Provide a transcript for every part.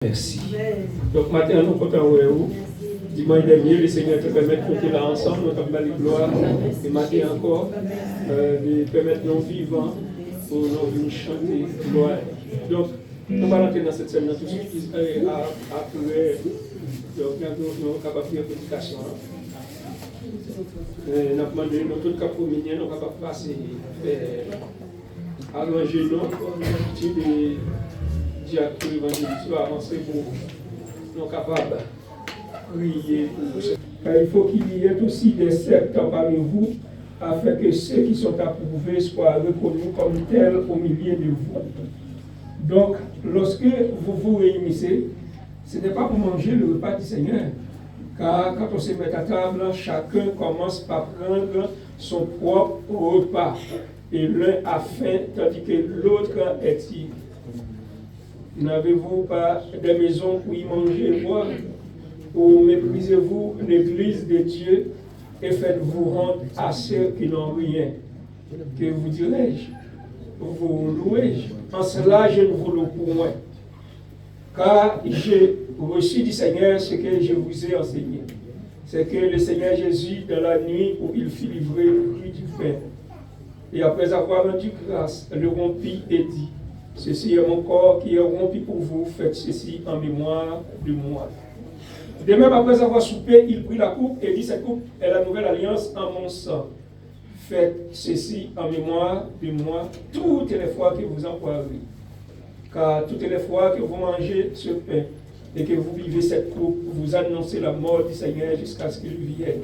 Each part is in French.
Merci. Donc, matin, nous comptons où dimanche dernier, le Seigneur te permet de compter là ensemble, nous avons la gloire. Et matin encore, de permettre nos vivants pour nous venir chanter gloire. Donc, nous allons entrer dans cette scène, tout ce qui est après, donc, nous sommes capables de faire une prédication. Nous avons demandé, nous sommes capables de faire, nous sommes capables de passer, allonger nous, petit de diacre évangéliste, avancer pour nous capables de prier pour vous. Il faut qu'il y ait aussi des sectes parmi vous, afin que ceux qui sont approuvés soient reconnus comme tels au milieu de vous. Donc, lorsque vous vous réunissez, ce n'est pas pour manger le repas du Seigneur, car quand on se met à table, chacun commence par prendre son propre repas, et l'un a faim, tandis que l'autre est ivre. N'avez-vous pas des maisons pour y manger et boire? Ou méprisez-vous l'église de Dieu et faites-vous honte à ceux qui n'ont rien? Que vous dirai-je? Vous louez-je? En cela, je ne vous loue point. Car j'ai reçu du Seigneur ce que je vous ai enseigné. C'est que le Seigneur Jésus, dans la nuit où il fut livré, prit du pain. Et après avoir rendu grâce, le rompit et dit: ceci est mon corps qui est rompu pour vous, faites ceci en mémoire de moi. De même, après avoir soupé, il prit la coupe et dit: cette coupe est la nouvelle alliance en mon sang. Faites ceci en mémoire de moi toutes les fois que vous en boirez. Car toutes les fois que vous mangez ce pain et que vous buvez cette coupe, vous annoncez la mort du Seigneur jusqu'à ce qu'il vienne.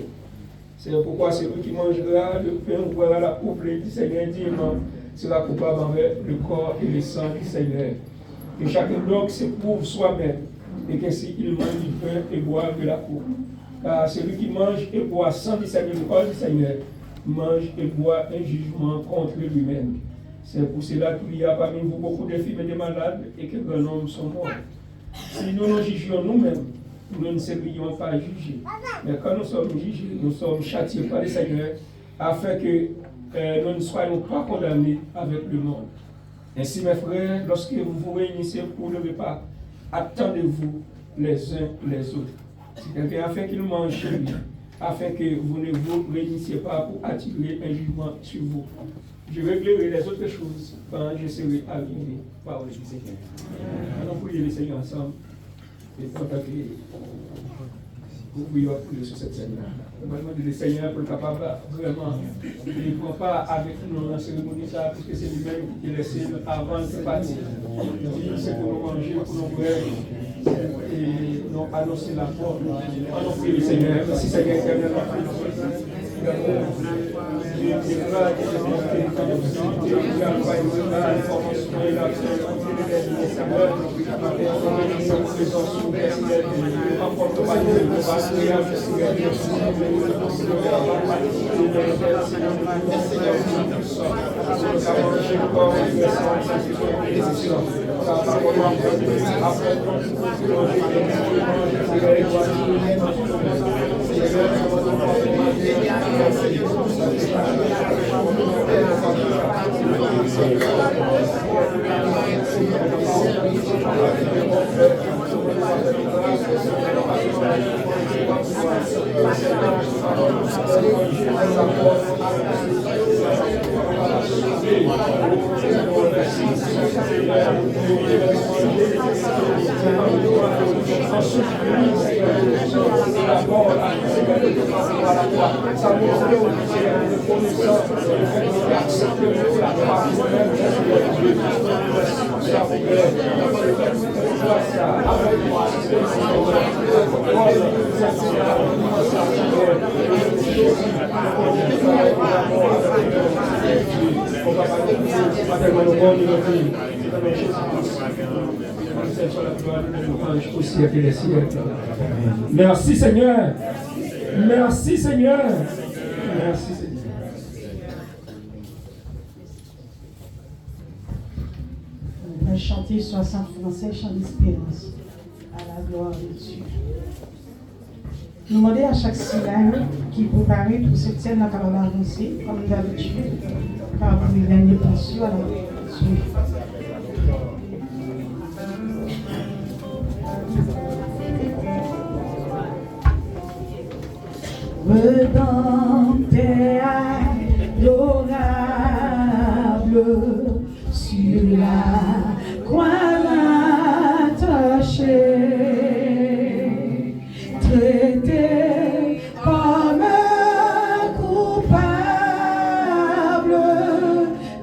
C'est pourquoi celui qui mangera le pain ou boira la coupe du Seigneur dignement sera coupable envers le corps et le sang du Seigneur. Que chacun donc s'éprouve soi-même, et qu'ainsi il mange du pain et boit de la coupe. Car celui qui mange et boit sans discerner le corps du Seigneur, mange et boit un jugement contre lui-même. C'est pour cela qu'il y a parmi vous beaucoup d'infirmes et de malades, et que grand nombre sont morts. Si nous nous jugions nous-mêmes, nous ne serions pas jugés. Mais quand nous sommes jugés, nous sommes châtiés par le Seigneur, afin que nous ne soyons pas condamnés avec le monde. Ainsi, mes frères, lorsque vous vous réunissez pour le repas, attendez-vous les uns les autres. C'est quelqu'un afin qu'il mange chez lui, afin que vous ne vous réunissiez pas pour attirer un jugement sur vous. Je réglerai les autres choses quand je serai arrivé. Parole du Seigneur. Allons prier le Seigneur ensemble et contacter. Vous pouvez prier sur cette scène-là. On va demander le Seigneur pour le capable vraiment. Il ne prend pas avec nous dans la cérémonie, ça, puisque c'est lui-même qui est laissé avant de partir. Il dit c'est pour nous manger, pour nous boire et nous annoncer la mort. Allons prier le Seigneur. Merci Seigneur éternel. Merci Seigneur. Merci Seigneur. Merci Seigneur. On va chanter 60 français, chant d'espérance, à la gloire de Dieu. Nous demandons à chaque syllabe qui prépare pour cette scène à avancer, comme d'habitude, car vous venez bien sûr à la gloire de Dieu. redempteur adorable, sur la croix attaché, traité comme coupable,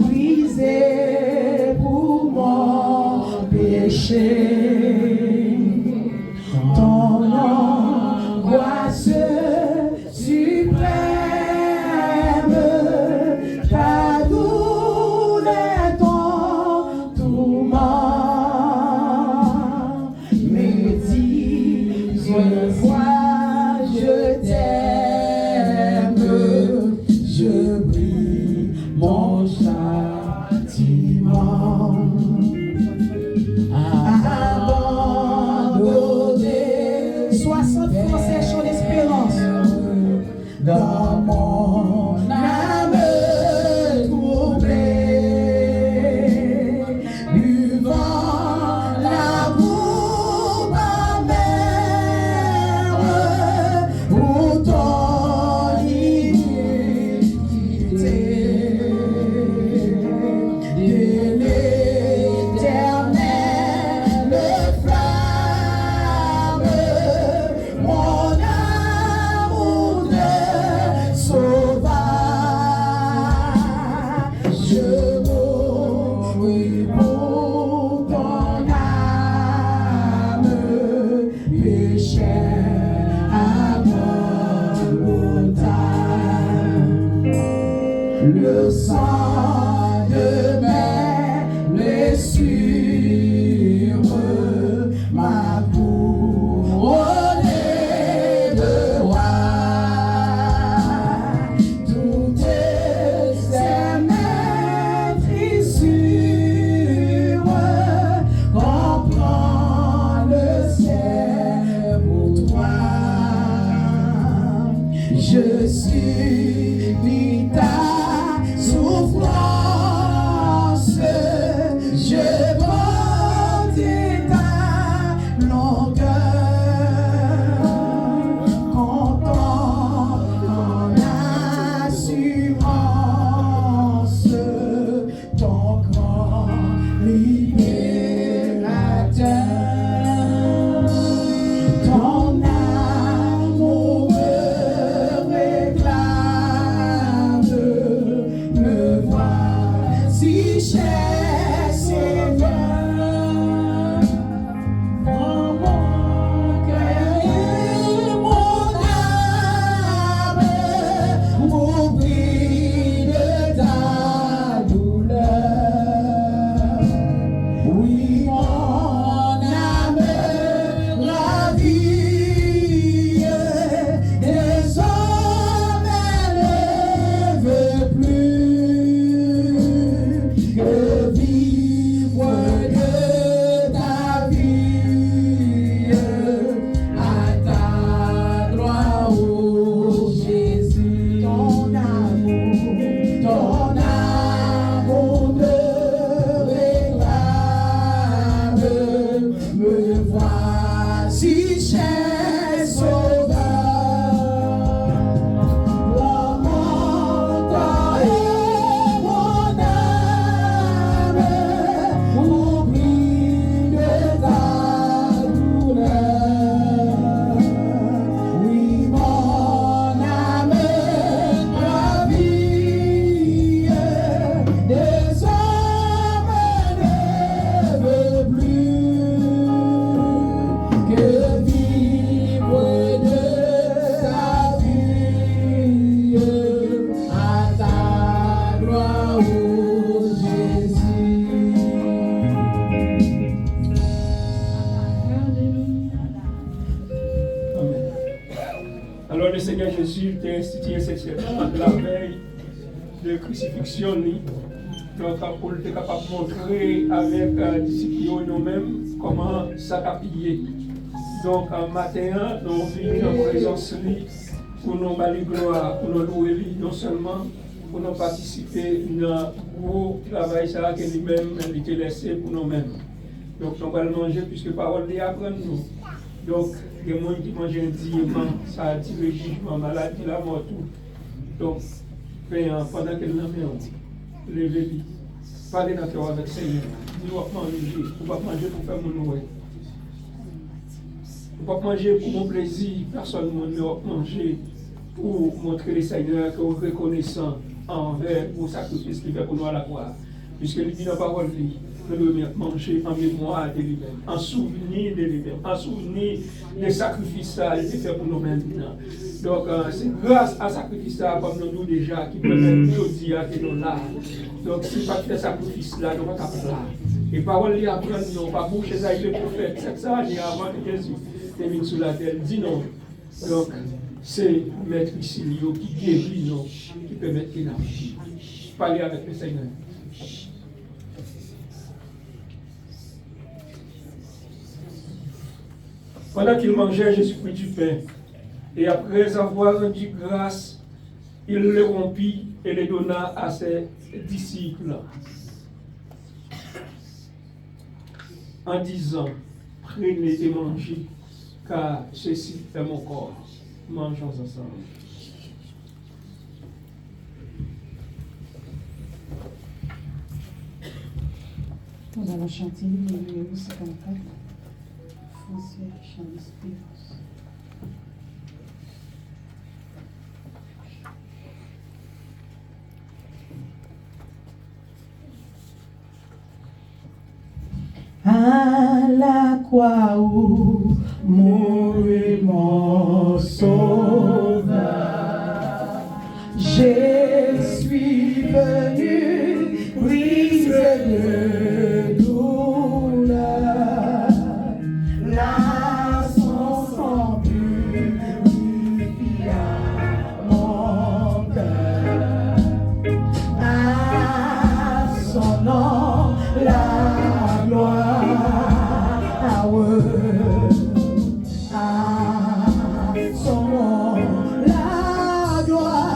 brisé pour mon péché. Ton angoisse suprême, ta douleur, ton tourment, me dis une fois je t'aime, je brise mon châtiment. Abandonné, 60 Français chant d'espérance dans mon âme troublée, buvant la boue amère pour ton iniquité. De l'Éternel flamme mon amour de sauvage. Je mourrai pour ton âme, pécheur involontaire. Le sang de mes blessures m'a couronné de roi. Toutes ces maîtrissures comprend le cerveau toi. Je subis ta souffrance, je grandis ta longueur, content en assurance, ton grand libérateur. Ton amour me réclame, me voici cher Seigneur. Prends mon cœur et mon âme, oublie de ta douleur. Oui, mon âme ravie, désormais ne veut plus que vivre de ta vie à ta gloire, ô Jésus. Ton amour me réclame, me voici cher sauveur. Prends mon corps et mon âme, oublie de ta douleur. Oui, mon âme ravie, désormais ne veut plus que vivre de ta vie à ta gloire, ô Jésus. Amen. Alors le Seigneur Jésus t'a institué cette semaine la veille de crucifixion. Donc pour être capable de montrer avec les disciples nous-mêmes comment ça a pillé. Donc matin, nous venons en présence de lui pour nous balayer gloire, pour nous louer lui, non seulement pour nous participer dans le gros travail ça que lui-même il a laissé pour nous-mêmes. Donc nous allons manger puisque la parole lui apprend nous. Donc, il y a des gens qui mangent indignement, ça attire le jugement, maladie, la mort, tout. Donc, pendant qu'elle n'a pas levez-lui. Parlez dans le cœur avec le Seigneur. Dis-nous à manger. Vous ne pouvez pas manger pour faire mon noué. Vous ne pouvez pas manger pour mon plaisir. Personne ne peut manger pour montrer le Seigneur que vous êtes reconnaissant envers vos sacrifices qu'il fait pour nous à la croix. Puisque il dit dans la parole, nous devons manger en mémoire de lui-même, en souvenir de lui-même, en souvenir des sacrifices qu'il a fait pour nous maintenant. Donc, c'est grâce à ce sacrifice-là, comme nous déjà, qui permet de nous dire que nous là. Donc, si pas fait sacrifice-là, nous ne sommes pas là. Et parole lui apprend non, pas boucher ça, il est prophète. C'est ça, il y a avant que Jésus est venu sur la terre. Dit non. Donc, c'est Maître ici qui guérit nous, qui permet qu'il a parler avec le Seigneur. Pendant qu'il mangeait, Jésus prit du pain. Et après avoir rendu grâce, il le rompit et le donna à ses disciples. En disant, prenez et mangez, car ceci est mon corps. Mangeons ensemble. Nous allons chanter le numéro 54. Français, chant d'espérance. À la croix où mourit mon sauveur, je suis venu briser le douleur. Là, son sang purifia mon cœur. À son nom, la gloire. Son nom, la gloire.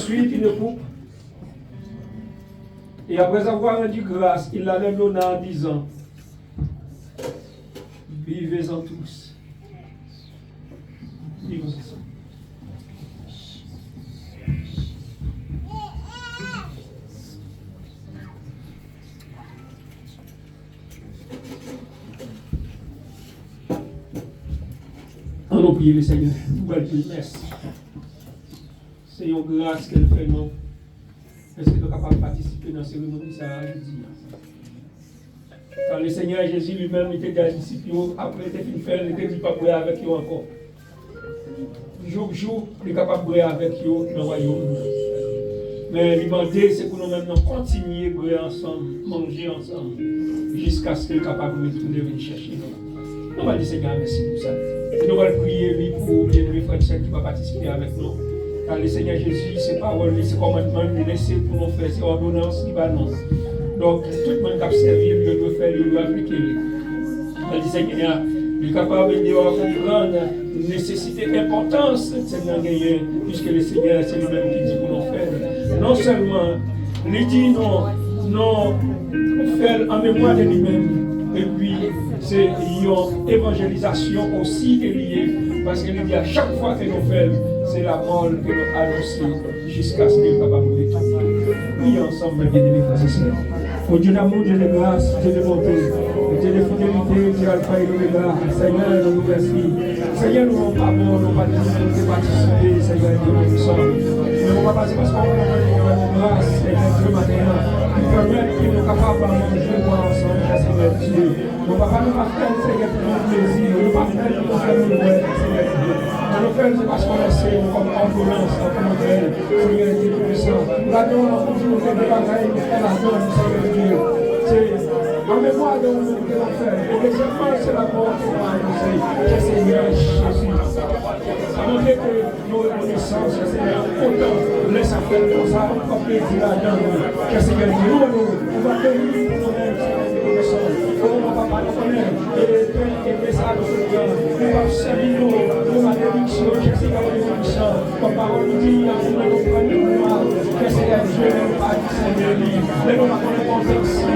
Ensuite, il le coupe. Et après avoir rendu grâce, il la leur donna en disant, vivez-en tous. Vivez-en tous. On prie le Seigneur. Nous allons dire merci. C'est une grâce qu'elle fait, non? Est-ce que nous sommes capables de participer dans la cérémonie ça jeudi? Quand le Seigneur Jésus lui-même était dans les disciples, après il était fini de faire, il était dit pas brûler avec eux encore. Jour, il est capable de brûler avec eux dans le royaume. Mais l'idée, c'est que nous-mêmes continuer à brûler ensemble, manger ensemble, jusqu'à ce qu'il soit capable de retourner venir chercher nous. Nous allons dire Seigneur merci pour ça. Et nous allons prier lui pour bien-aimé frère qui va participer avec nous. Car le Seigneur Jésus, ses paroles, ses commandements, il laisse pour nous faire ses ordonnances, il va annoncer. Donc, tout le monde qui a servi, il doit faire, il doit appliquer. Il dit Seigneur, il est capable de comprendre la nécessité, l'importance de cette gagner, puisque le Seigneur, c'est lui-même qui dit pour nous faire. Non seulement, il dit non, faire en mémoire de lui-même, et puis c'est une évangélisation aussi qui est liée, parce qu'il dit à chaque fois que nous faisons, c'est la mort que nous annonçons jusqu'à ce qu'il soit capable de l'étudier. Prions ensemble, bien-aimés frères et sœurs. Au Dieu d'amour, Dieu de grâce, Dieu de bonté, Dieu de fidélité, Dieu alpha et l'oméga, Seigneur, nous nous remercions. Seigneur, nous n'avons pas mort, nous n'avons pas de participer, Seigneur, Dieu nous sommes. Nous n'avons pas passé parce qu'on a une grâce, Seigneur, Dieu maintenant, qui permet que nous sommes capables de manger ensemble, Seigneur Dieu. Nous ne pouvons pas nous faire, Seigneur, pour notre plaisir, nous ne pouvons pas faire pour nous faire nous voir, Seigneur Dieu. Nous faisons parce qu'on essaie, nous comme ordonnance, comme modèle, Seigneur Dieu puissant. Nous avons toujours fait des bagailles, nous faisons la donne, Seigneur Dieu. C'est en mémoire de nous que l'on fait. Et deuxièmement, c'est la mort qui nous a annoncé. Que Seigneur Jésus. À montrer que nos reconnaissances, que Seigneur, autant laisse à faire comme ça, comme plaisir à nous. Que Seigneur Dieu, nous va bénir nous-mêmes, Seigneur Dieu. Oh, mon papa, nous connaissons. Et message, Seigneur. Nous va servir nous, ma bénédiction, que Seigneur, ma bénédiction. Comme parole nous dit, nous nous prenons que Seigneur Dieu, nous va Seigneur Dieu. Mais nous va connaître mon texte.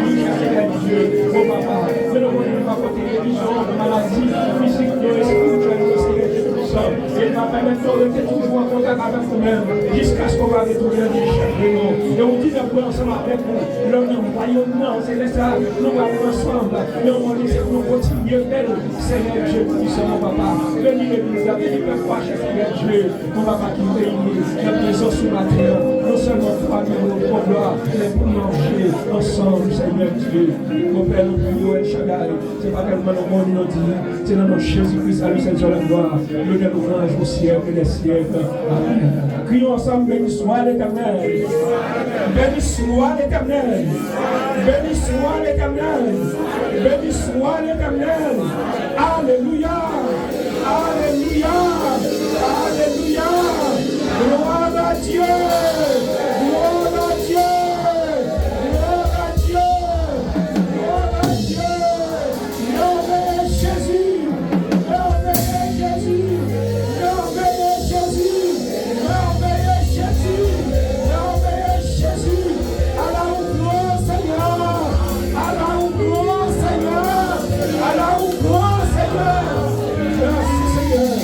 Seigneur Dieu, oh papa, mais nous ne pas porter religion, maladie, physique, spirituelle, Seigneur Dieu, nous sommes. Et il va permettre de rester toujours en contact avec nous-mêmes, jusqu'à ce qu'on va retourner à nous. Et on dit d'abord ensemble avec vous, l'homme nous voyons, non, c'est ça, nous allons ensemble, mais on va laisser nous continuer d'elle, Seigneur Dieu, puissant, mon papa. Bénis l'église, bénis le roi, Seigneur Dieu, mon papa qui réunit, la présence sur la terre, non seulement pour nous, pour gloire, mais pour manger ensemble, Seigneur Dieu. Mon Père, nous prions El Shaddai. C'est pas tellement le monde nous dit, c'est dans notre Jésus-Christ, à lui seul sur la gloire. Le délivrance au siècle des siècles. Amen. Crions ensemble, béni soit l'Éternel. Béni soit l'Éternel. Béni soit l'Éternel. Béni soit l'Éternel. Alléluia. Alléluia. Alléluia. Gloire à Dieu. Gloire à Dieu. Merci Seigneur.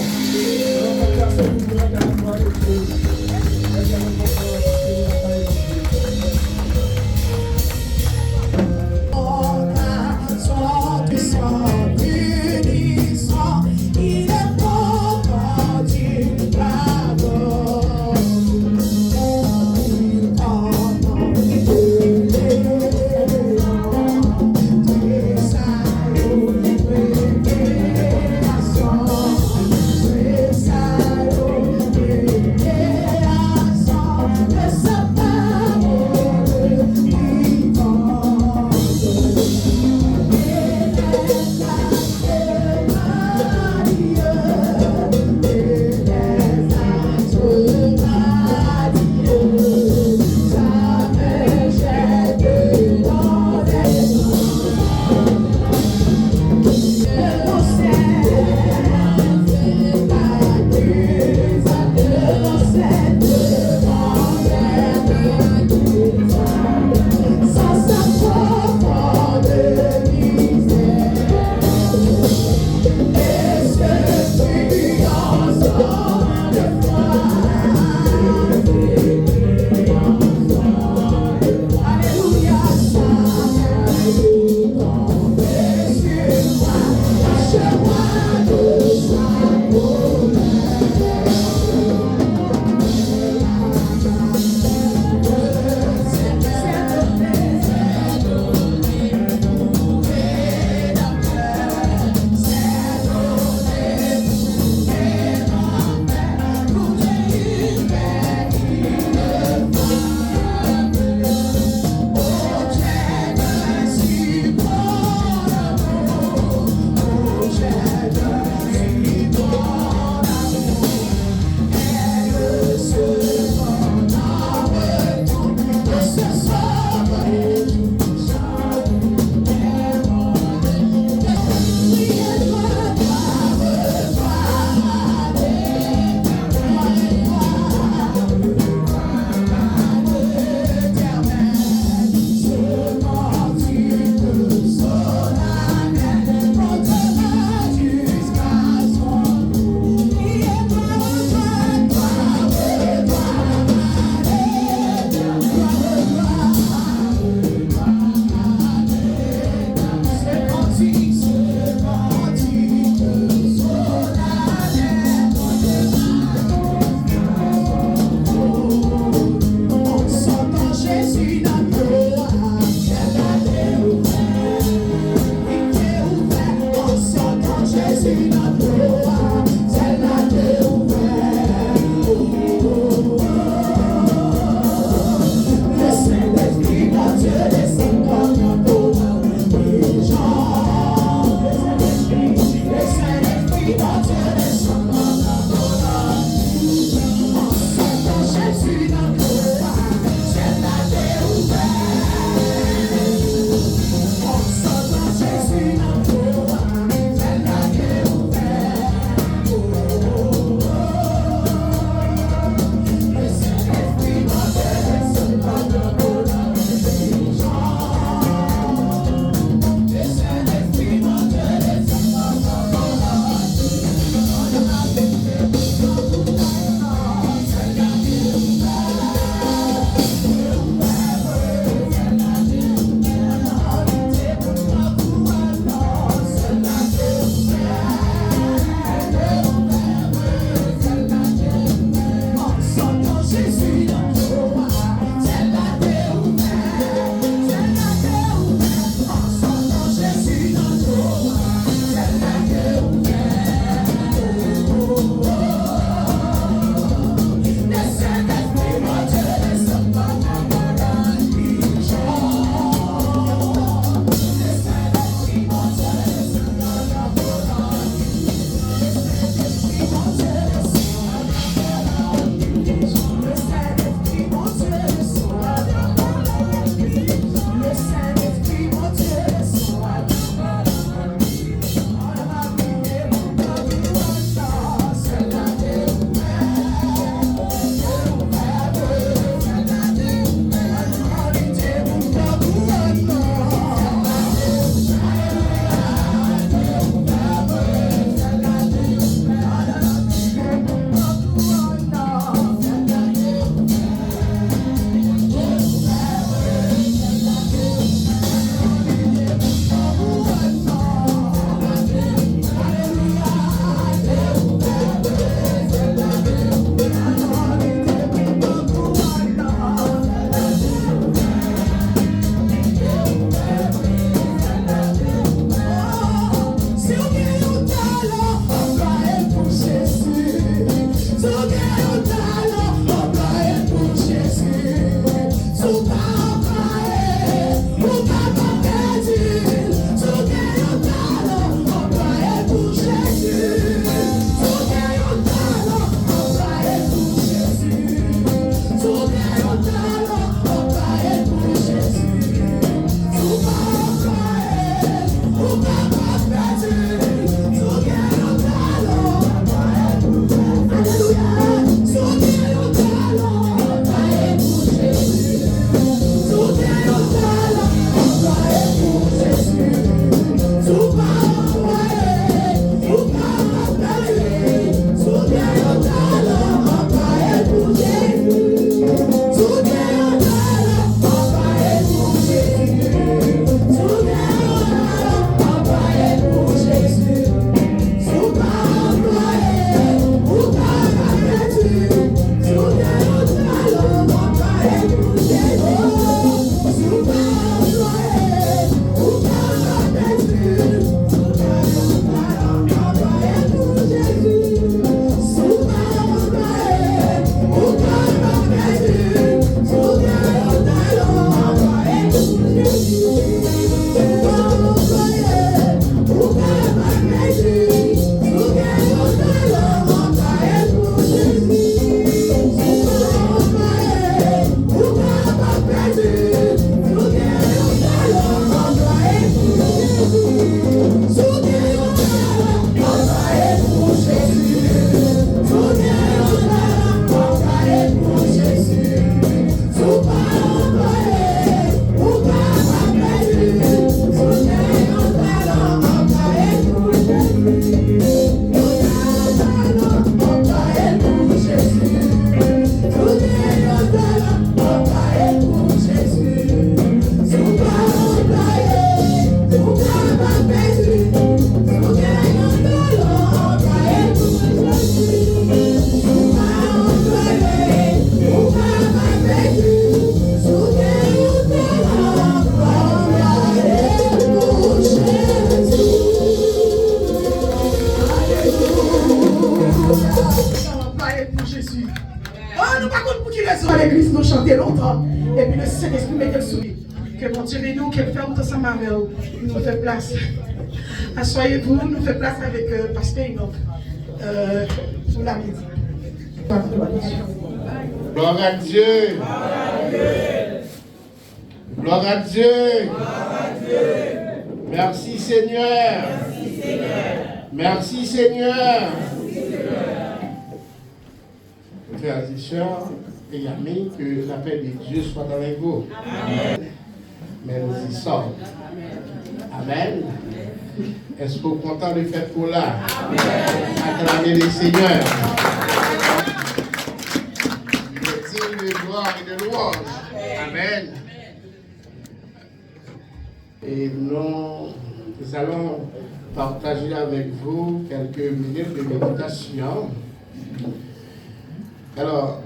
Saint-Esprit mette sous lui. Que mon Dieu nous, qu'il fait ensemble avec vous, nous fait place. Assoyez-vous, nous fait place avec Pasteur Enoch pour la midi. Gloire à Dieu. Gloire à Dieu. Merci Seigneur. Merci Seigneur. Frères et sœurs et amis, que la paix de Dieu soit avec vous. Amen. Mais nous y sommes. Amen. Est-ce que vous êtes content de faire pour là? Acclamez le Seigneur. Il est digne de gloire et de louange. Amen. Et nous allons partager avec vous quelques minutes de méditation. Alors,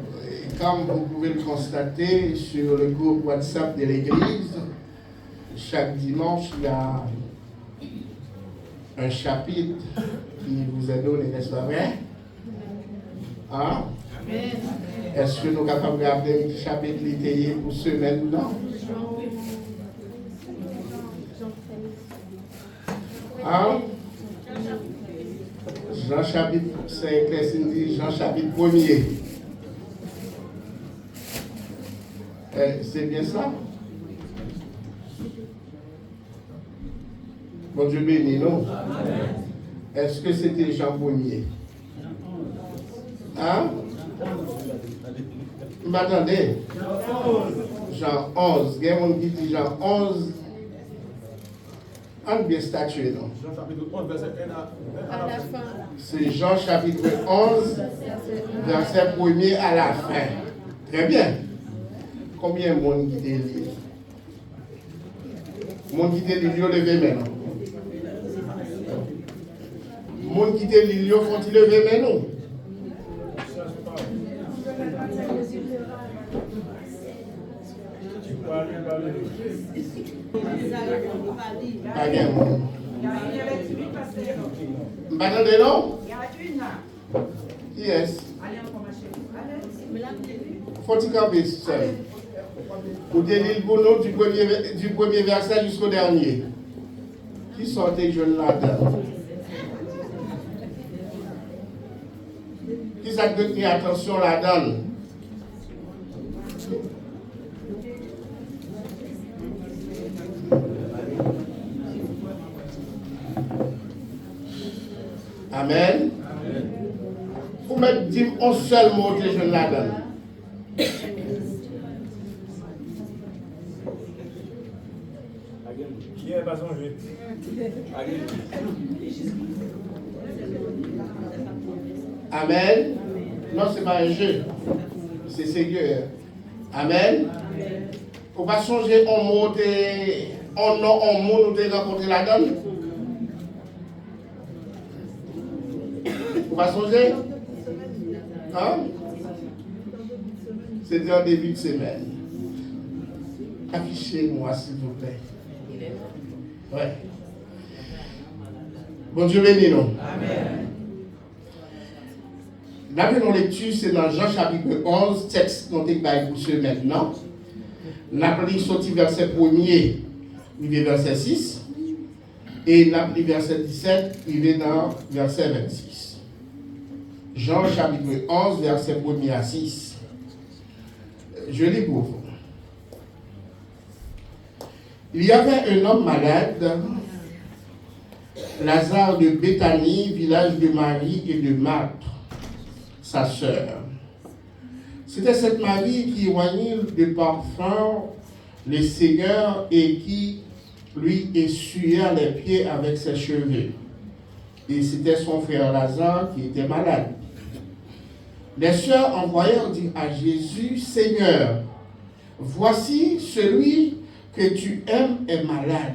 comme vous pouvez le constater sur le groupe WhatsApp de l'Église, chaque dimanche, il y a un chapitre qui vous est donné, n'est-ce pas vrai? Hein? Est-ce que nous sommes capables de regarder un chapitre littéraire pour semaine, non? Hein? Jean chapitre, c'est Jean chapitre 1er. C'est bien ça? Bon Dieu béni, non? Est-ce que c'était Jean 1er? Hein? M'attendez? Jean 11. Il y a un qui dit Jean 11. On bien statué, non? Jean chapitre 11, verset 1 à la fin. C'est Jean chapitre 11, verset 1er à la fin. Très bien. Combien de monde qui délit? Monde qui délit, levez maintenant. Monde qui délit, faut-il lever maintenant? Pas bien. M'attendez non? Qui est-ce? Faut-il camper seul? Vous délire pour nous du premier verset jusqu'au dernier. Qui sortait jeune là-dedans? Qui ça que tenir attention là-dedans? Amen. Vous me dites un seul mot que je la donne. Qui est pas son jeu? Amen. Non, ce n'est pas un jeu. C'est sérieux. Amen. Faut pas changer un mot nous de rencontrer la donne. Faut pas changer. Hein? C'était en début de semaine. Affichez-moi, s'il vous plaît. Ouais. Bon Dieu béni, non? Amen. La première lecture, c'est dans Jean chapitre 11, texte dont il va pour semaine, non? Nous sorti verset 1er, il est verset 6. Et nous verset 17, il est dans verset 26. Jean chapitre 11, verset 1er à 6. Je lis pour vous. Il y avait un homme malade, Lazare de Béthanie, village de Marie et de Marthe, sa sœur. C'était cette Marie qui oignit de parfum le Seigneur et qui lui essuya les pieds avec ses cheveux. Et c'était son frère Lazare qui était malade. Les sœurs envoyèrent dire à Jésus, Seigneur, voici celui que tu aimes est malade.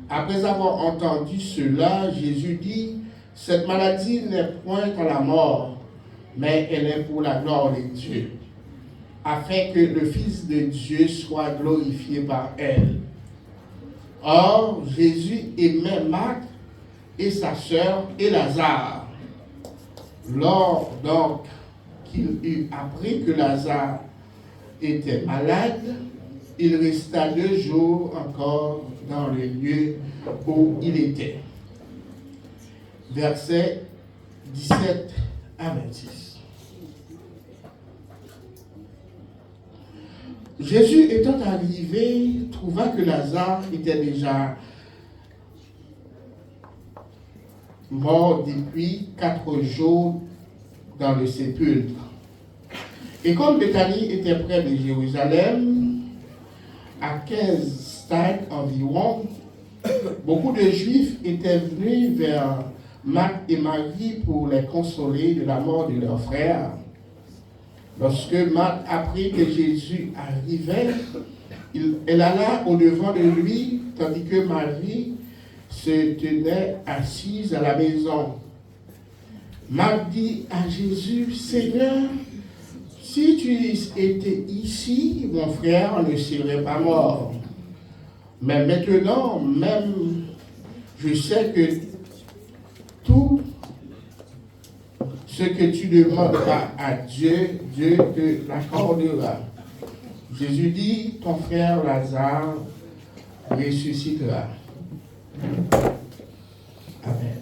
Après avoir entendu cela, Jésus dit, cette maladie n'est point à la mort, mais elle est pour la gloire de Dieu, afin que le Fils de Dieu soit glorifié par elle. Or, Jésus aimait Marthe et sa sœur et Lazare. Lors donc qu'il eut appris que Lazare était malade, il resta 2 jours encore dans le lieu où il était. Versets 17 à 26. Jésus étant arrivé, trouva que Lazare était déjà mort depuis 4 jours dans le sépulcre. Et comme Béthanie était près de Jérusalem, à 15 stades environ, beaucoup de Juifs étaient venus vers Marthe et Marie pour les consoler de la mort de leur frère. Lorsque Marthe apprit que Jésus arrivait, elle alla au-devant de lui, tandis que Marie se tenait assise à la maison. Marthe dit à Jésus, Seigneur, si tu étais ici, mon frère ne serait pas mort. Mais maintenant, même, je sais que tout ce que tu demanderas à Dieu, Dieu te l'accordera. Jésus dit, ton frère Lazare ressuscitera. Amen.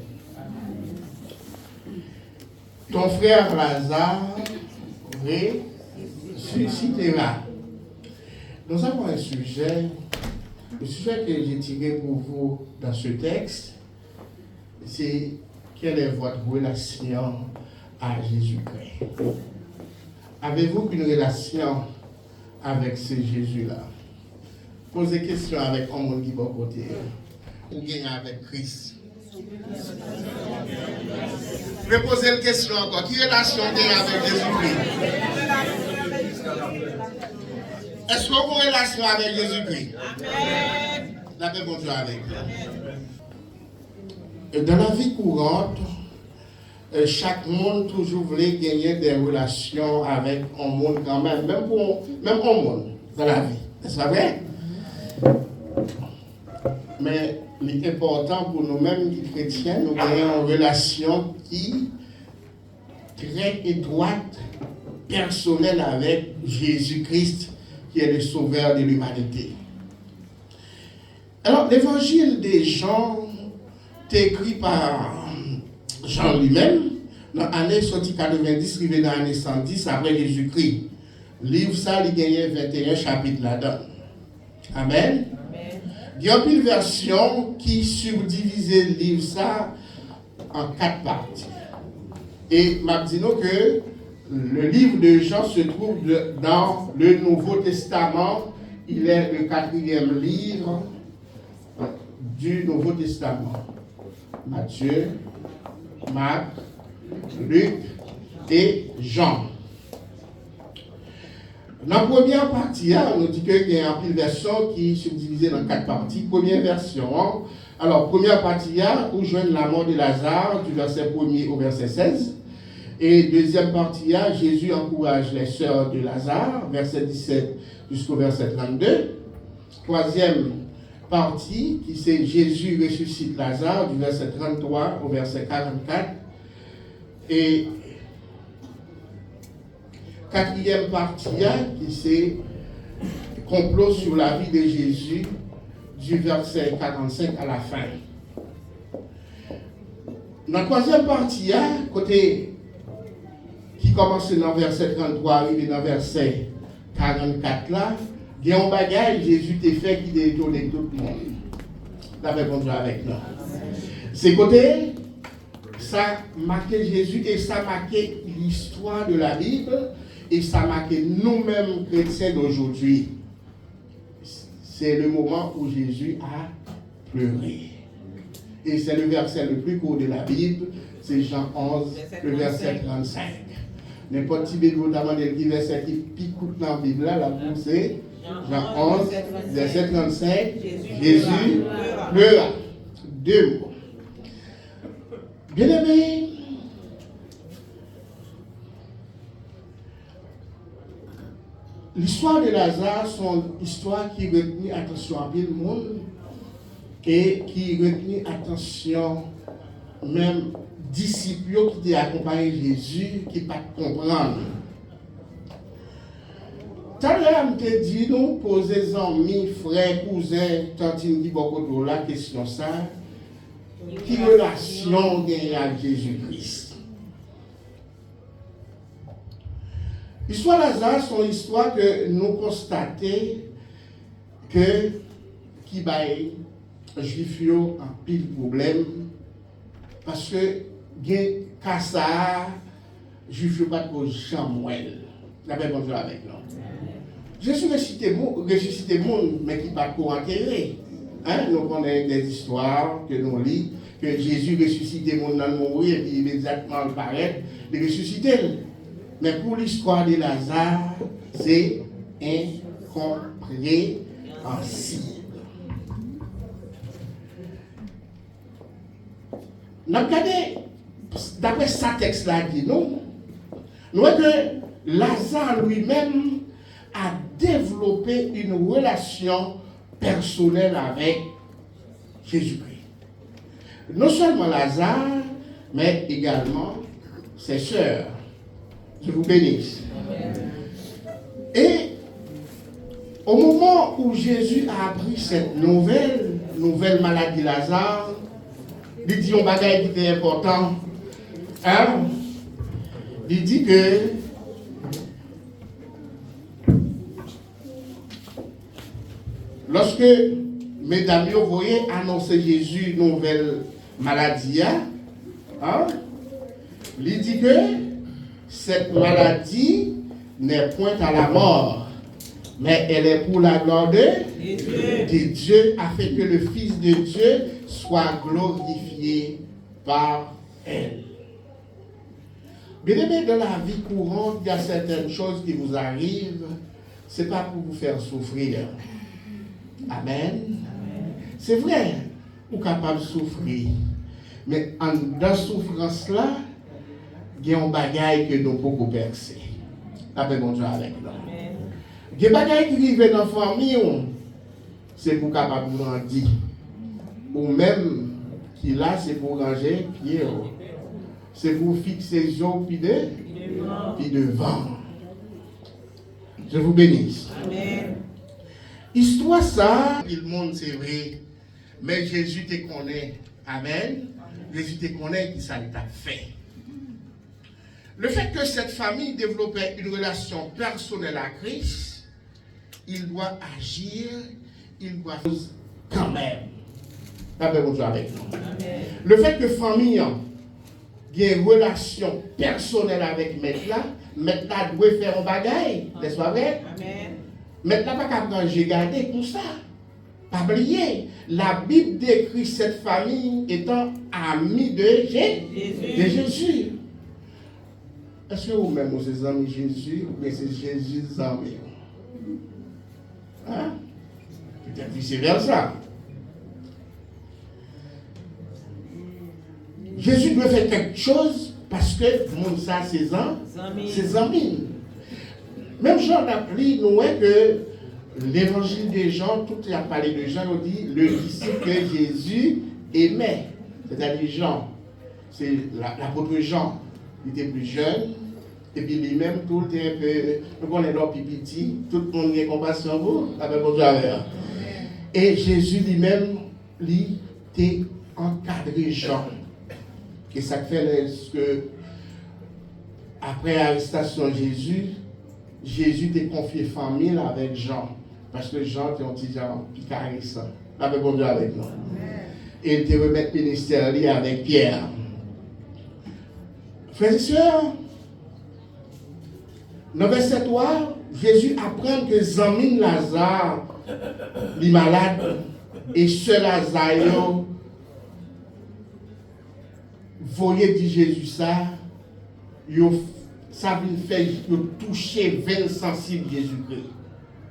Ton frère Lazare ressuscitera. Nous avons un sujet, le sujet que j'ai tiré pour vous dans ce texte, c'est quelle est votre relation à Jésus-Christ. Avez-vous une relation avec ce Jésus-là? Posez question avec un monde qui va côté, ou bien avec Christ. Je vais poser une question encore. Qui relation gagne avec Jésus-Christ? Est-ce qu'on a une relation avec Jésus-Christ? La paix bonjour avec vous. Dans la vie courante, chaque monde toujours voulait gagner des relations avec un monde quand même, même un monde dans la vie. Est-ce vrai? Mais l'important pour nous-mêmes, les chrétiens, nous gagnons une relation qui est très étroite, personnelle avec Jésus-Christ, qui est le sauveur de l'humanité. Alors, l'évangile des Jean est écrit par Jean lui-même, dans l'année 90, arrivé dans l'année 110 après Jésus-Christ. Livre ça, il gagnait 21 chapitres là-dedans. Amen. Il y a une version qui subdivisait le livre ça en 4 parties. Et m'a dit que le livre de Jean se trouve dans le Nouveau Testament. Il est le 4e livre du Nouveau Testament. Matthieu, Marc, Luc et Jean. Dans la première partie, on dit qu'il y a une version qui est subdivisée dans 4 parties. Première version, alors première partie, où joigne la mort de Lazare, du verset 1er au verset 16. Et deuxième partie, Jésus encourage les sœurs de Lazare, verset 17 jusqu'au verset 32. Troisième partie, qui c'est Jésus ressuscite Lazare, du verset 33 au verset 44. Et quatrième partie, qui c'est complot sur la vie de Jésus, du verset 45 à la fin. Dans la troisième partie, côté qui commence dans le verset 33, arrivé dans le verset 44 là, il y a un bagage Jésus t'a fait qui détourne tout le monde. La réponse avec nous. C'est côté, ça marquait Jésus et ça marquait l'histoire de la Bible et ça marquait nous-mêmes chrétiens d'aujourd'hui. C'est le moment où Jésus a pleuré. Et c'est le verset le plus court de la Bible, c'est Jean 11, le verset 35. N'importe qui veut notamment des versets qui piquent dans la Bible, là, c'est Jean 11, verset 35, Jésus pleura. 2 mots. Bien-aimés, l'histoire de Lazare, c'est une histoire qui retient attention à tout le monde et qui retient attention même disciples qui ont accompagné Jésus, qui ne peuvent pas comprendre. Tout à l'heure, je te dit, nous poser amis, frères, cousins, tantines qui beaucoup de la question ça. Qui relation gagne avec Jésus-Christ? L'histoire de Lazare, c'est une histoire que nous constatons que qui baille juif yo en pile problème parce que gen kassa juif yo pas de chamouel. La paix bon Dieu avec nous. Jésus ressuscité monde mais qui pas pour enterrer. Hein, nous connaissons des histoires que nous lisons que Jésus ressuscité monde dans le mourir et puis immédiatement le paraître, il ressuscité. Mais pour l'histoire de Lazare, c'est incompréhensible. Nous regardons, d'après ce texte-là dit, nous voyons que Lazare lui-même a développé une relation personnelle avec Jésus-Christ. Non seulement Lazare, mais également ses sœurs. Je vous bénisse. Et au moment où Jésus a appris cette nouvelle maladie de Lazare, il dit un bagage qui était important. Hein? Il dit que lorsque mesdames vous voyez annoncer Jésus une nouvelle maladie, hein? Il dit que cette maladie n'est point à la mort, mais elle est pour la gloire de Dieu, afin que le Fils de Dieu soit glorifié par elle. Bien aimé, dans la vie courante, il y a certaines choses qui vous arrivent, ce n'est pas pour vous faire souffrir. Amen. C'est vrai, vous êtes capable de souffrir, mais dans cette souffrance-là, il y a un bagage que nous pouvons percer. La paix bon Dieu avec nous. Il y a un bagage qui arrive dans la famille, c'est pour capable de grandir. Ou même qui là, c'est pour ranger pied. C'est pour fixer les yeux puis devant. Je vous bénisse. Amen. Histoire ça, le monde c'est vrai, mais Jésus te connaît. Amen. Jésus te connaît qui ça t'a fait. Le fait que cette famille développait une relation personnelle à Christ, il doit agir, il doit faire quand même. Avec nous. Le fait que famille ait une relation personnelle avec Maître là doit faire un bagage, n'est-ce pas vrai? Maître là pas capable de garder tout ça. Pas oublier, la Bible décrit cette famille étant amie de Jésus. Est-ce que vous-même, vous êtes amis de Jésus ou bien c'est Jésus amis? Hein? Peut-être vice-versa. Jésus doit faire quelque chose parce que mon ça, ses amis. Même Jean a pris, nous voyons que l'évangile des Jean, tout a parlé de Jean, on dit le disciple que Jésus aimait. C'est-à-dire Jean. C'est l'apôtre Jean. Il était plus jeune. Et puis lui-même, tout est un peu. Nous connaissons leur pipiti. Tout le monde a compassion pour vous. Avec votre javert. Et Jésus lui-même, lui, était encadré Jean. Et ça fait que, après l'arrestation de Jésus t'a confié famille avec Jean. Parce que Jean était un petit Jean qui caressant. Avec bon Dieu avec nous. Et il te remet le ministère avec Pierre. Frères et sœurs, dans verset 3, Jésus apprend que Zamine Lazare, les malades, et ce Lazare, voyez dit Jésus ça, ça vient faire toucher 20 sensibles Jésus-Christ.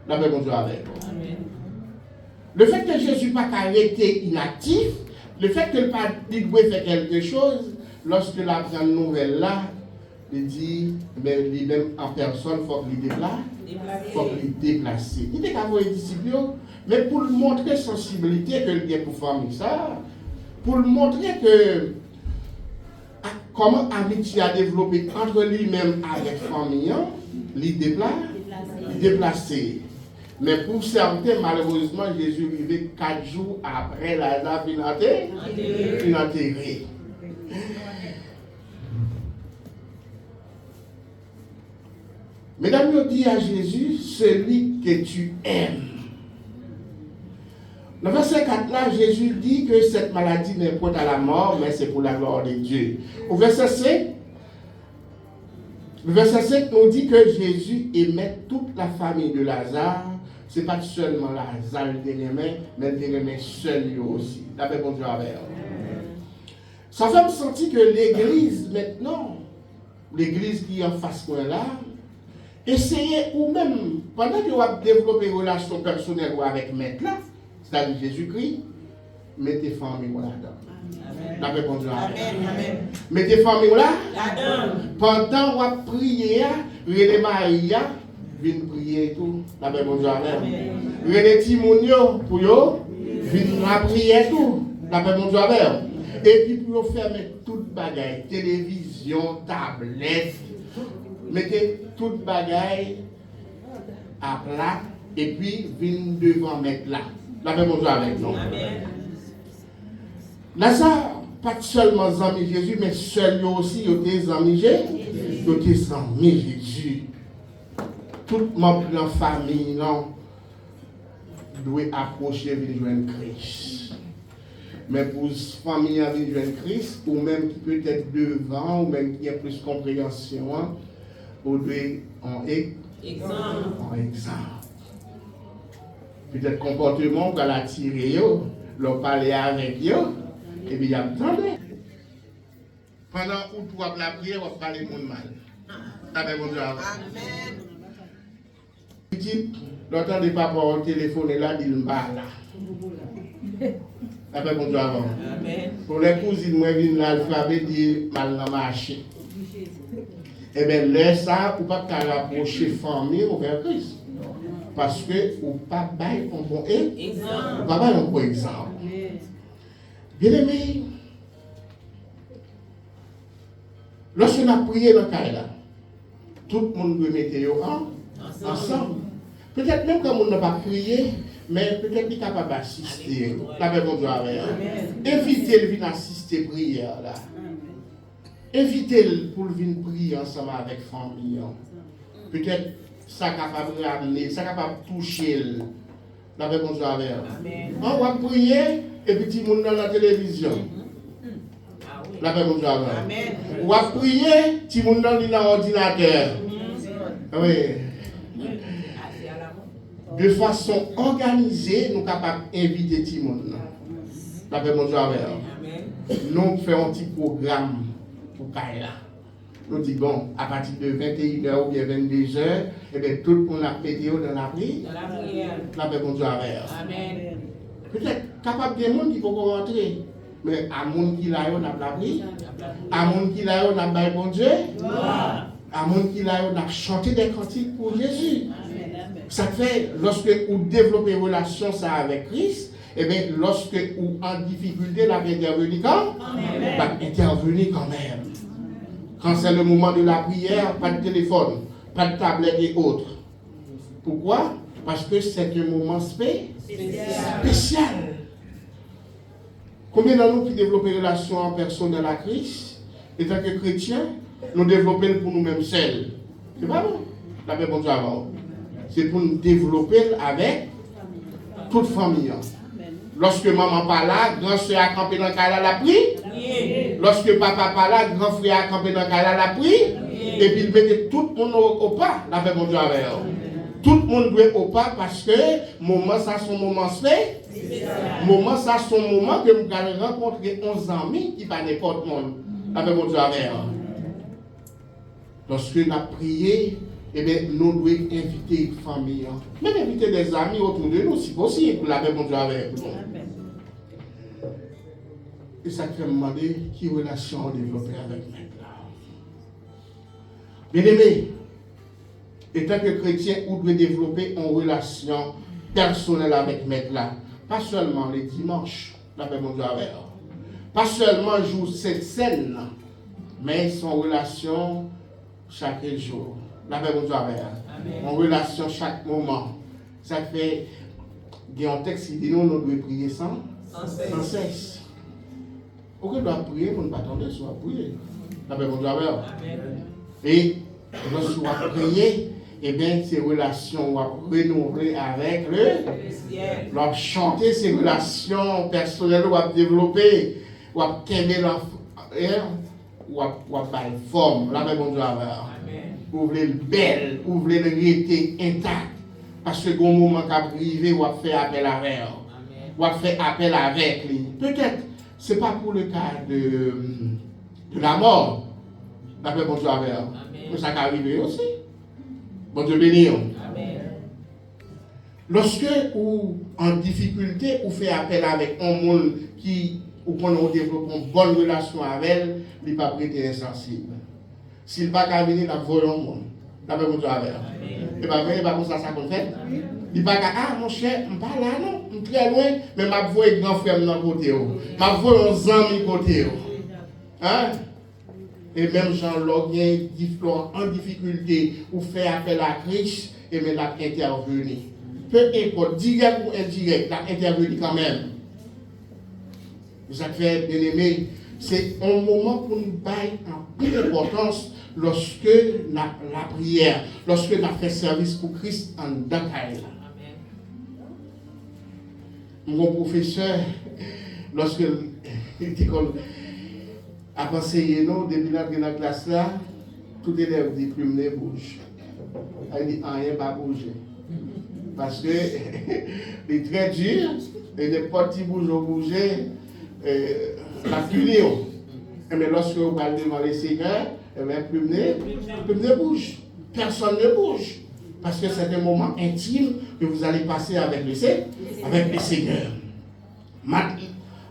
La paix bon Dieu avec. Amen. Le fait que Jésus n'a pas arrêté inactif, le fait qu'il n'a pas faire quelque chose, lorsque la grande nouvelle là, il dit, mais lui-même en personne, il faut qu'il déplace. Il était qu'à voir les disciples, mais pour lui montrer sensibilité qu'il y a pour famille ça, pour lui montrer que comment amitié a développé entre lui-même avec famille, il déplace. déplacé. Mais pour certains, malheureusement, Jésus est arrivé 4 jours après Lazare fin enterré. Mesdames, nous dit à Jésus, celui que tu aimes. Dans le verset 4 là, Jésus dit que cette maladie n'est point à la mort, mais c'est pour la gloire de Dieu. Au verset 5, le verset 5 nous dit que Jésus aimait toute la famille de Lazare. Ce n'est pas seulement Lazare qui aimait, mais il aimait seul lui aussi. D'après mon Dieu avec. Ça fait me sentir que l'église maintenant, l'église qui est en face de là, essayez ou même, pendant que vous avez développé une relation personnelle avec maître là, c'est-à-dire Jésus-Christ, mettez famille là-dedans. D'après mon Dieu. Mettez famille là-dedans. Pendant que vous priez, les Maria, viennent prier tout. D'après mon Dieu. Les Timonio, pour eux, viennent prier tout. D'après mon Dieu. Et puis pour vous fermer toute bagaille, télévision, tablette, mettez toute bagaille à plat et puis viennent devant mettre là. La même chose avec nous. Lazare, pas seulement amis Jésus, mais seul aussi, il était amis Jésus. Il était amis Jésus. Tout membre de la famille, non, doit approcher de joindre Christ. Mais pour la famille avec joindre Christ, ou même qui peut être devant, ou même qui a plus de compréhension, vous devez en exemple. Peut-être comportement qu'on a tiré, l'on parler avec eux, et puis il y a attendez. Pendant où tu as la prière, on va parler de mal. Avec mon Dieu. Amen. Petit, l'entendez pas pour le téléphone là, il me parle là. Avec mon Dieu avant. Pour les cousines, moi, je viens l'alphabet, dit mal dans marché. Eh bien, laisse ça, ou pas rapprocher famille vers Christ. Parce que ou pas bail un bon exemple. Pas bail un bon exemple. Bien aimé, lorsqu'on a prié dans le cas là, tout le monde doit mettre ensemble. Peut-être même quand on n'a pas prié, mais peut-être qu'il est capable d'assister. La paix mon Dieu avec. Invitez-le venir assister prière là. Invitez-le pour venir prier ensemble avec la famille. Peut-être ça capable de ramener, ça capable de toucher. La paix mon Dieu avec. On va prier et puis tout le monde dans la télévision. La paix mon Dieu avec. On va prier, tout le monde dans l'ordinateur. Oui. De façon organisée, nous sommes capables d'inviter tout le monde. La paix mon Dieu avec. Nous faisons un petit programme pour Kaila. Nous disons, bon, à partir de 21h ou bien 22h, eh bien, tout le monde a pété dans la prière. La paix mon Dieu avec. Amen. Peut-être capable de monde qui peut rentrer. Mais à monde qui l'a, on a la prière. À monde qui l'a, on a le bon Dieu. À monde qui l'a, on a chanté des cantiques pour Jésus. Ça fait, lorsque vous développez une relation ça avec Christ, et bien, lorsque vous en difficulté, la intervenir quand intervenir quand même. Quand c'est le moment de la prière, pas de téléphone, pas de tablette et autres. Pourquoi? Parce que c'est un moment spécial. Combien d'entre nous qui développent une relation personnelle à Christ, et tant que chrétiens, nous développons pour nous-mêmes seuls? C'est pas bon. La paix bon Dieu avant. C'est pour nous développer avec toute famille. Lorsque maman pas là, grand frère a campé dans le cas la prie. Lorsque papa pas là, grand frère a campé dans le cas la prie. Et puis il mettait tout le monde au pas. La paix bon Dieu avec. Tout le monde doit au pas parce que moment ça son moment spécial. Moment ça son moment que nous allons rencontrer 11 amis qui pas n'importe monde. La paix bon Dieu avec. Lorsque nous avons prié, eh bien, nous devons inviter une famille, même inviter des amis autour de nous, si possible, pour la paix mon Dieu avec nous. Et ça fait me demander qui relation développer avec maintenant. Bien aimé, étant que chrétien, vous devez développer une relation personnelle avec Maître là. Pas seulement les dimanches, la paix mon Dieu avec. Pas seulement jour cette scène, mais son relation chaque jour. La paix mon Dieu avec. En relation chaque moment. Ça fait, il y a un texte qui dit nous devons prier sans cesse. Pourquoi on doit prier pour ne pas attendre soit prier? Et lorsque on va prier, eh bien, ces relations, on va renouveler avec le ciel. On va chanter ces relations personnelles, on va développer, on va qu'aimer l'enfant, on va faire forme. La même bon Dieu ouvrez le belle, ouvrez le rété intact. Parce que au moment qu'a privé, on va faire appel à elle. On va faire appel avec lui. Peut-être, ce n'est pas pour le cas de la mort. La même bon Dieu mais ça peut arriver aussi. Bon Dieu béni. Lorsque ou en difficulté, ou fait appel avec un monde qui, ou qu'on a développé une bonne relation avec elle, il n'est pas prêté insensible. S'il ne va pas venir, il va voler un monde. La même chose avec elle. Et bien, il va comme ça qu'on fait. Il va dire, ah mon cher, je ne suis pas là, non, je suis très loin, mais je vois un grand frère dans le côté. Je vois un ami côté. Hein? Et même Jean-Log en difficulté ou fait appel à Christ, et mais l'a intervenu. Peu importe, direct ou indirect, l'a intervenu quand même. Ça fait bien aimé, c'est un moment pour nous bailler en plus d'importance lorsque la prière, lorsque nous fait service pour Christ en Dakaïla. Mon professeur, lorsque il était comme à conseiller nous, depuis la classe là, tout élève dit plume ne bouge. Il dit rien pas bouger. Parce que il est très dur, et n'importe qui bouger, la punir. Mais lorsque vous parlez devant les seigneurs, plume ne bouge. Personne ne bouge. Parce que c'est un moment intime que vous allez passer avec le Seigneur.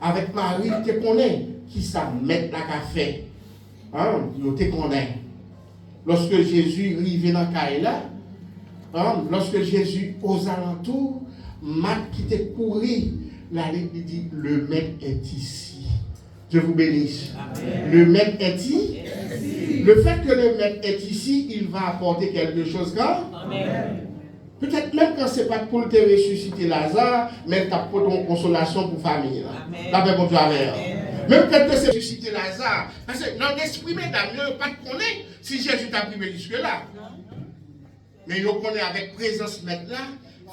Avec Marie, tu connais qui ça met la café. Tu connais. Lorsque Jésus arrive dans Kaïla, lorsque Jésus aux alentours, Marc qui t'est couru, la Bible dit le maître est ici. Je vous bénisse. Amen. Le maître est ici. Le fait que le maître est ici, il va apporter quelque chose quand? Amen. Peut-être même quand ce n'est pas pour te ressusciter Lazare, mais tu as pour ton consolation pour la famille. La paix pour toi. Même quand tu as ressuscité Lazare, parce que dans l'esprit, mesdames, il n'y a pas de connaître si Jésus t'a privé jusque-là. Mais il connaît avec présence maintenant,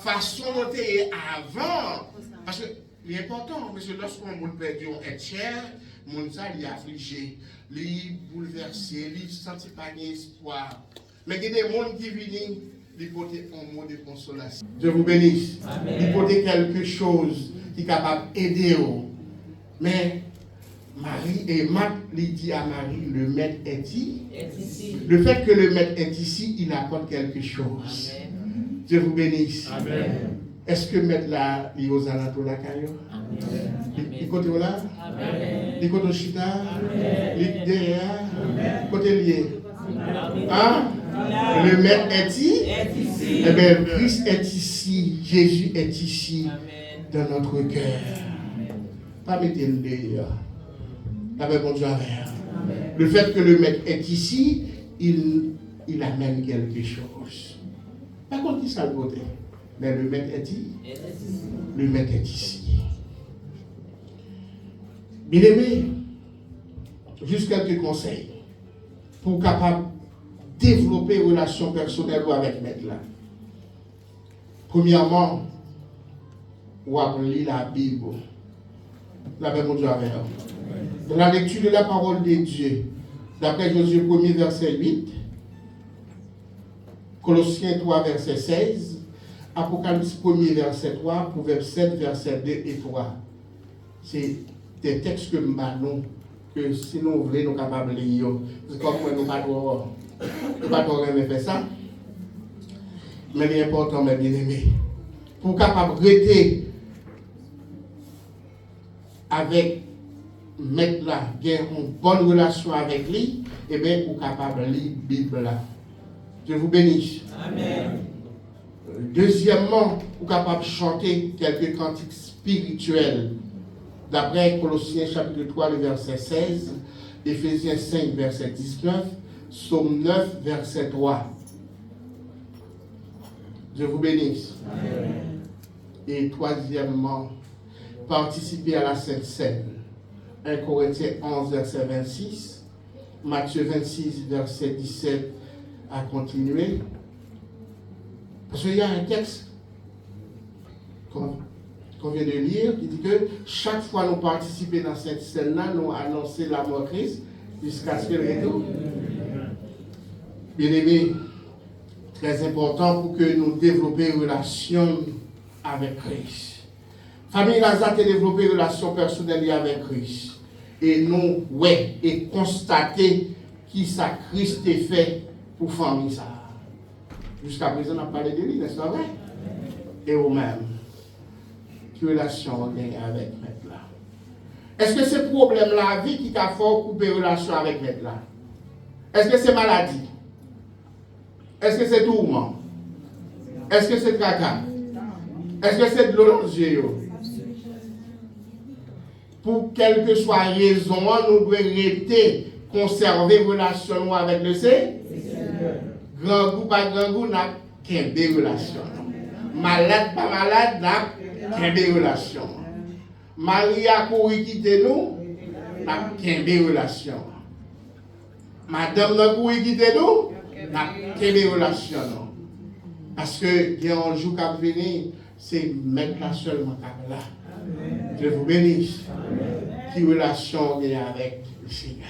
façon dont tu es avant. Parce que l'important, parce que lorsqu'on a perdu un cher, mon ça il est affligé, il est bouleversé, il ne sent pas d'espoir. Mais il y a des gens qui viennent, ils portent un mot de consolation. Je vous bénisse. Ils portent quelque chose qui est capable d'aider. Mais Marie et Marc lui dit à Marie, le maître est ici. Le fait que le maître est ici, il apporte quelque chose. Amen. Je vous bénisse. Amen. Est-ce que maître là, il est aux alentours de la caillou? Il côté là? Il côté chita? Il derrière? Côté lié? Hein? Le maître est ici? Eh bien, Christ est ici. Jésus est ici. Dans notre cœur. Pas mettre le dehors. Avec bon Dieu. Le fait que le maître est ici, il amène quelque chose. Par contre, qui ça le côté? Mais le maître est ici. Le maître est ici. Bien aimé, juste quelques conseils pour capable développer une relation personnelle avec le maître là. Premièrement, ou appeler la Bible. La paix mon Dieu avec vous. Dans la lecture de la parole de Dieu, d'après Josué 1er verset 8, Colossiens 3 verset 16, Apocalypse 1er verset 3, Proverbe 7 verset 2 et 3. C'est des textes que nous avons, que si nous voulons, nous sommes capables de lire. C'est comme nous ne pouvons pas trop faire ça. Mais l'important, mes bien-aimés, pour capable de rester avec mettre là, une bonne relation avec lui, et bien, pour capable de lire la Bible là. Je vous bénisse. Amen. Deuxièmement, pour capable de chanter quelques cantiques spirituels. D'après Colossiens chapitre 3, le verset 16, Éphésiens 5, verset 19, Psaume 9, verset 3. Dieu vous bénisse. Et troisièmement, participer à la Sainte Seine. 1 Corinthiens 11, verset 26, Matthieu 26, verset 17 à continuer. Parce qu'il y a un texte qu'on vient de lire qui dit que chaque fois nous participons dans cette scène-là, nous annonçons la mort de Christ jusqu'à ce qu'il retourne. Bien aimé, très important pour que nous développions une relation avec Christ. Famille Lazare a développé une relation personnelle avec Christ. Et nous, et constater qui ça Christ est fait pour famille ça. Jusqu'à présent, on a parlé de lui, n'est-ce pas vrai? Et vous-même, quelle relation on a avec Maître là? Est-ce que c'est problème la vie qui t'a fait couper relation avec Maître là? Est-ce que c'est maladie? Est-ce que c'est tourment? Est-ce que c'est caca? Est-ce que c'est de l'eau dans les yeux? Pour quelle que soit la raison, nous devons rester, conserver relation avec le Seigneur. Grand goût, pas grand goût, n'a qu'un des relations. Malade, pas malade, n'a qu'un des relations. Marie a couru quitter nous, n'a qu'un des relations. Madame n'a couru quitter nous, n'a qu'un des relations. Parce que, il y a un jour qui va venir, c'est mettre là seulement là. Dieu vous bénisse. Qui relation il y a avec le Seigneur.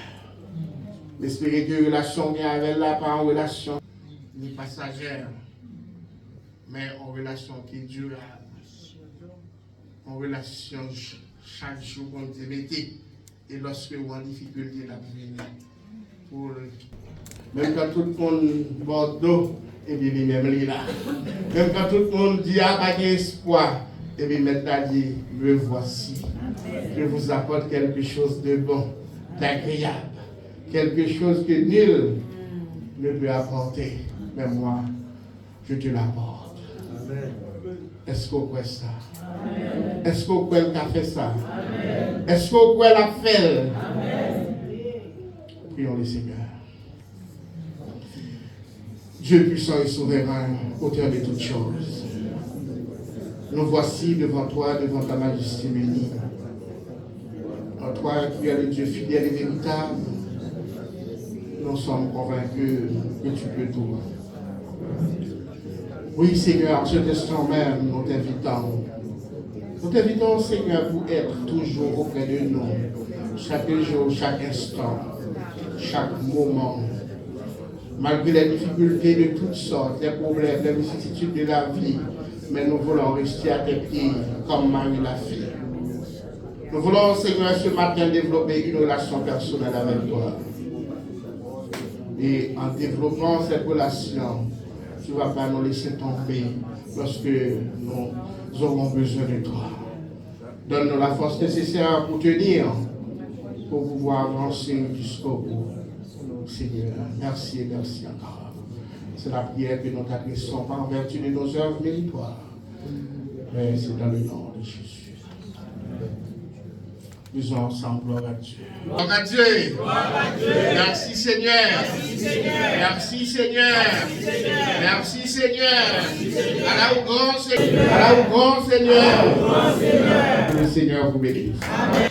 J'espère que la relation il y a avec la pas une relation ni passagère, mais une relation qui est durable. Une relation chaque jour qu'on te mettez. Et lorsque vous en difficulté, la venir. Même quand tout le monde Bordeaux, et bien il même là. Même quand tout le monde dit ah pas d'espoir. Et bien maintenant dit, me voici. Je vous apporte quelque chose de bon, d'agréable. Quelque chose que nul ne peut apporter. Mais moi, je te l'apporte. Est-ce qu'on croit ça? Est-ce qu'on croit qu'il a fait ça? Est-ce qu'on croit qu'il a fait? Prions le Seigneur. Dieu puissant et souverain, auteur de toutes choses. Nous voici devant toi, devant ta majesté bénie. En toi qui es le Dieu fidèle et véritable, nous sommes convaincus que tu peux tout. Oui, Seigneur, cet instant même, nous t'invitons. Nous t'invitons, Seigneur, pour être toujours auprès de nous, chaque jour, chaque instant, chaque moment. Malgré les difficultés de toutes sortes, les problèmes, les vicissitudes de la vie, mais nous voulons rester à tes pieds comme Marie l'a fait. Nous voulons, Seigneur, ce matin développer une relation personnelle avec toi. Et en développant cette relation, tu ne vas pas nous laisser tomber lorsque nous aurons besoin de toi. Donne-nous la force nécessaire pour tenir, pour pouvoir avancer jusqu'au bout. Seigneur, merci et merci encore. C'est la prière que nous t'adressons par vertu de nos œuvres méritoires. Mais c'est dans le nom de Jésus. Disons ensemble, gloire à Dieu. Gloire à Dieu. Gloire à Dieu. Merci Seigneur. Merci Seigneur. Merci Seigneur. Merci Seigneur. À la grand Seigneur. À la grand Seigneur. Le Seigneur vous bénisse. Amen.